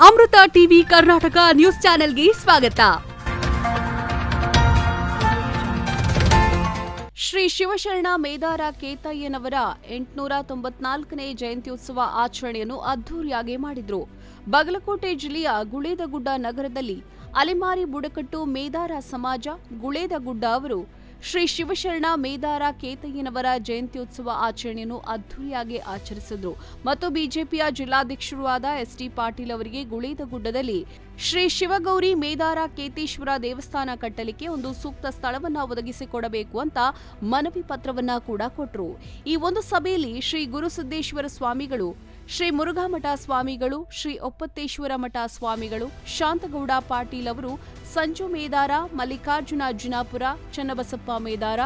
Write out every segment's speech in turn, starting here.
ಅಮೃತ TV Karnataka news ಚಾನೆಲ್ಗೆ ಸ್ವಾಗತ. ಶ್ರೀ ಶಿವಶರಣ ಮೇದಾರ ಕೇತಯ್ಯನವರ 894ನೇ ಜಯಂತ್ಯುತ್ಸವ ಆಚರಣೆಯನ್ನು ಅದ್ದೂರಿಯಾಗಿ ಮಾಡಿದ್ರು. ಬಾಗಲಕೋಟೆ ಜಿಲ್ಲೆಯ ಗುಳೇದಗುಡ್ಡ ನಗರದಲ್ಲಿ ಅಲೆಮಾರಿ ಬುಡಕಟ್ಟು ಮೇದಾರ ಸಮಾಜ ಗುಳೇದಗುಡ್ಡ ಅವರು ಶ್ರೀ ಶಿವಶರಣ ಮೇದಾರ ಕೇತಯ್ಯನವರ ಜಯಂತ್ಯುತ್ಸವ ಆಚರಣೆಯನ್ನು ಅದ್ದೂರಿಯಾಗಿ ಆಚರಿಸಿದ್ರು ಮತ್ತು ಬಿಜೆಪಿಯ ಜಿಲ್ಲಾಧ್ಯಕ್ಷರೂ ಆದ ಎಸ್.ಟಿ. ಪಾಟೀಲ್ ಅವರಿಗೆ ಗುಳೇದಗುಡ್ಡದಲ್ಲಿ ಶ್ರೀ ಶಿವಗೌರಿ ಮೇದಾರ ಕೇತೇಶ್ವರ ದೇವಸ್ಥಾನ ಕಟ್ಟಲಿಕ್ಕೆ ಒಂದು ಸೂಕ್ತ ಸ್ಥಳವನ್ನ ಒದಗಿಸಿಕೊಡಬೇಕು ಅಂತ ಮನವಿ ಪತ್ರವನ್ನ ಕೂಡ ಕೊಟ್ಟರು. ಈ ಒಂದು ಸಭೆಯಲ್ಲಿ ಶ್ರೀ ಗುರುಸಿದ್ದೇಶ್ವರ ಸ್ವಾಮಿಗಳು, ಶ್ರೀ ಮುರುಘಾಮಠ ಸ್ವಾಮಿಗಳು, ಶ್ರೀ ಒಪ್ಪತ್ತೇಶ್ವರ ಮಠ ಸ್ವಾಮಿಗಳು, ಶಾಂತಗೌಡ ಪಾಟೀಲ್ ಅವರು, ಸಂಜು ಮೇದಾರ, ಮಲ್ಲಿಕಾರ್ಜುನ ಅಜ್ಜನಾಪುರ, ಚನ್ನಬಸಪ್ಪ ಮೇದಾರ,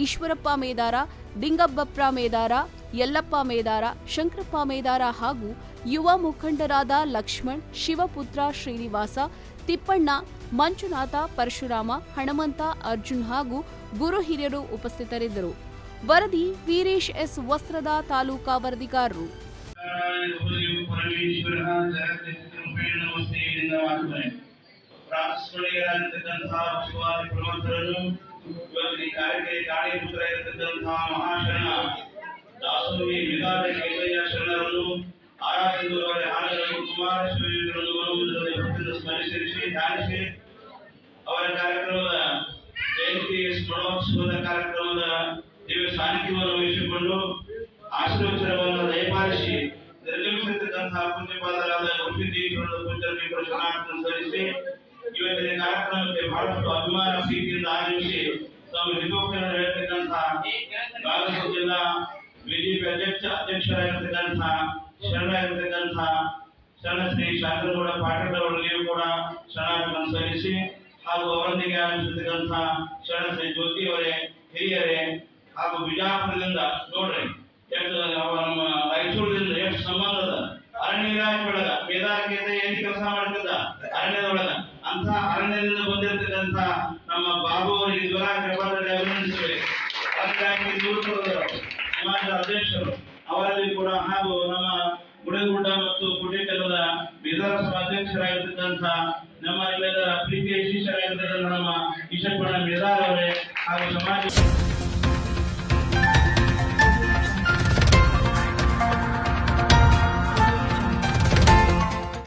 ಈಶ್ವರಪ್ಪ ಮೇದಾರ, ದಿಂಗಬ್ಬಪ್ಪ ಮೇದಾರ, ಯಲ್ಲಪ್ಪ ಮೇದಾರ, ಶಂಕರಪ್ಪ ಮೇದಾರ ಹಾಗೂ ಯುವ ಮುಖಂಡರಾದ ಲಕ್ಷ್ಮಣ್, ಶಿವಪುತ್ರ ಶ್ರೀನಿವಾಸ, ತಿಪ್ಪಣ್ಣ, ಮಂಜುನಾಥ, ಪರಶುರಾಮ, ಹಣಮಂತ, ಅರ್ಜುನ್ ಹಾಗೂ ಗುರು ಹಿರಿಯರು ಉಪಸ್ಥಿತರಿದ್ದರು. ವರದಿ ವೀರೇಶ್ ಎಸ್ ವಸ್ತ್ರದ ತಾಲೂಕಾ ವರದಿಗಾರರು. ದಾಸೋಹಿ ಮೇದಾರ ಕೇತಯ್ಯ ಶರಣರನ್ನು ಆರಾಧನೆಯವರ ಹಾಡಗಳನ್ನು ಕುಮಾರಸ್ವಾಮಿಗಳನ್ನು ಸ್ಮರಿಸಿ ಧ್ಯಾನಿಸಿ ಅವರ ಕಾರ್ಯಕ್ರಮದ ಜಯಂತಿ ಸ್ಮರಣೋತ್ಸವದ ಕಾರ್ಯಕ್ರಮದ ದಿವ್ಯ ಸಾನ್ನಿಧ್ಯವನ್ನು ವಹಿಸಿಕೊಂಡು ಆಶೀರ್ವಚನವನ್ನು ದಯಪಾಲಿಸಿ ನಿರ್ಗಮಿಸಿರ್ತಕ್ಕಂತಹ ಪೂಜ್ಯಪಾದರಾದ ಗುರುಸಿದ್ದೇಶ್ವರದ ಪೂಜ್ಯರಿಗೆ ಶರಣಾರ್ಥಿಯನ್ನು ಸಲ್ಲಿಸಿ ಇವತ್ತಿನ ಕಾರ್ಯಕ್ರಮಕ್ಕೆ ಬಹಳಷ್ಟು ಅಭಿಮಾನ ಪ್ರೀತಿಯಿಂದ ಆಗಮಿಸಿ ತಮ್ಮ ಹಿತೋಕ್ತಿಯನ್ನು ಹೇಳ್ತಕ್ಕಂತಹ ಬಾಗಲಕೋಟೆ ಜಿಲ್ಲಾ ಬಿಜೆಪಿ ಅಧ್ಯಕ್ಷರಾಗಿರ್ತಕ್ಕಂತಹ ಶರಣರಾಗಿರ್ತಕ್ಕಂತಹ ಶರಣ ಶ್ರೀ ಶಾಂತಗೌಡ ಪಾಟೀಲ್ ಅವರಿಗೆ ಕೂಡ ಶರಣಾರ್ಥಿಯನ್ನು ಸಲ್ಲಿಸಿ ಹಾಗೂ ಅವರೊಂದಿಗೆ ಆಗಮಿಸಿರ್ತಕ್ಕಂತಹ ಶರಣ ಶ್ರೀ ಜ್ಯೋತಿ ಅವರೇ, ಹಿರಿಯರೇ ಹಾಗೂ ಬಿಜಾಪುರದಿಂದ ನೋಡ್ರಿ ಎಷ್ಟು ನಮ್ಮ ರಾಯಚೂರಿನಿಂದ ಎಷ್ಟು ಸಂಬಂಧ ಅದ. ಅರಣ್ಯ ಇಲಾಖೆ ಒಳಗ ಮೇದಾರ ಕೇತಯ್ಯ ಏನ್ ಕೆಲಸ ಮಾಡ್ತಿದ್ದ ಅರಣ್ಯದೊಳಗ, ಅಂತ ಅರಣ್ಯದಿಂದ ಬಂದಿರತಕ್ಕಂತ ನಮ್ಮ ಬಾಬು ಅವರಿಗೆ ಜ್ವರ ಕೃಪಾದಲ್ಲಿ ಅಭಿನಂದಿಸಬೇಕು. ಅದಕ್ಕಾಗಿ ಸಮಾಜದ ಅಧ್ಯಕ್ಷರು ಅವರಲ್ಲಿ ಕೂಡ ಹಾಗೂ ನಮ್ಮ ಗುಳೇದಗುಡ್ಡ ಮತ್ತು ಗುಡ್ಡೇಕಲ್ಲದ ಮೇದಾರ ಸಭಾ ಅಧ್ಯಕ್ಷರಾಗಿರ್ತಕ್ಕಂಥ ನಮ್ಮ ಎಲ್ಲರ ಪ್ರೀತಿಯ ಶಿಷ್ಯರಾಗಿರ್ತಕ್ಕಂಥ ನಮ್ಮ ಈಶ್ವರಣ್ಣ ಮೇದಾರ ಅವರೇ ಹಾಗೂ ಸಮಾಜ